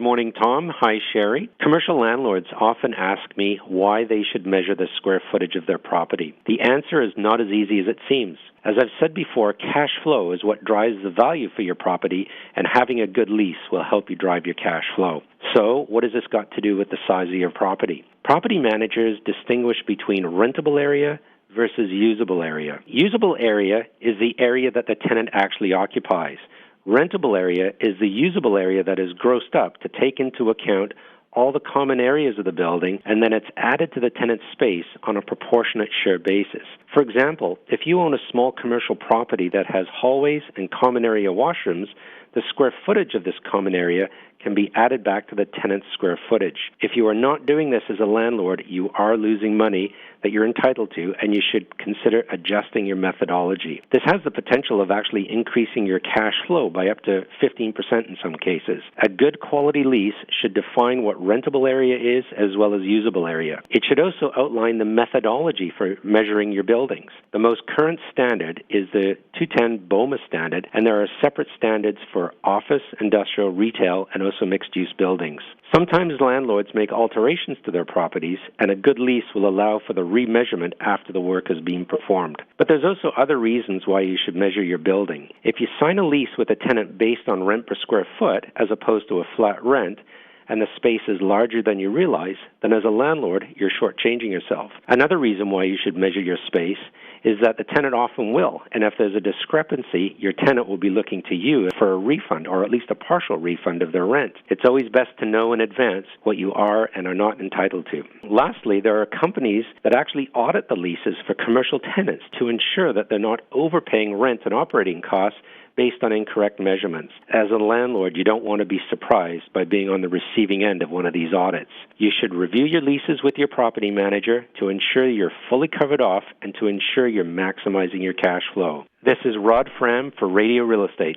morning, Tom. Hi, Sherry. Commercial landlords often ask me why they should measure the square footage of their property. The answer is not as easy as it seems. As I've said before, cash flow is what drives the value for your property, and having a good lease will help you drive your cash flow. So, what has this got to do with the size of your property? Property managers distinguish between rentable area versus usable area. Usable area is the area that the tenant actually occupies. Rentable area is the usable area that is grossed up to take into account all the common areas of the building, and then it's added to the tenant's space on a proportionate share basis. For example, if you own a small commercial property that has hallways and common area washrooms, the square footage of this common area can be added back to the tenant's square footage. If you are not doing this as a landlord, you are losing money that you're entitled to, and you should consider adjusting your methodology. This has the potential of actually increasing your cash flow by up to 15% in some cases. A good quality lease should define what rentable area is as well as usable area. It should also outline the methodology for measuring your buildings. The most current standard is the 210 BOMA standard, and there are separate standards for office, industrial, retail, and also mixed-use buildings. Sometimes landlords make alterations to their properties, and a good lease will allow for the remeasurement after the work is being performed. But there's also other reasons why you should measure your building. If you sign a lease with a tenant based on rent per square foot as opposed to a flat rent, and the space is larger than you realize, then as a landlord, you're shortchanging yourself. Another reason why you should measure your space is that the tenant often will, and if there's a discrepancy, your tenant will be looking to you for a refund or at least a partial refund of their rent. It's always best to know in advance what you are and are not entitled to. Lastly, there are companies that actually audit the leases for commercial tenants to ensure that they're not overpaying rent and operating costs based on incorrect measurements. As a landlord, you don't want to be surprised by being on the receiving end of one of these audits. You should review your leases with your property manager to ensure you're fully covered off and to ensure you're maximizing your cash flow. This is Rod Fram for Radio Real Estate.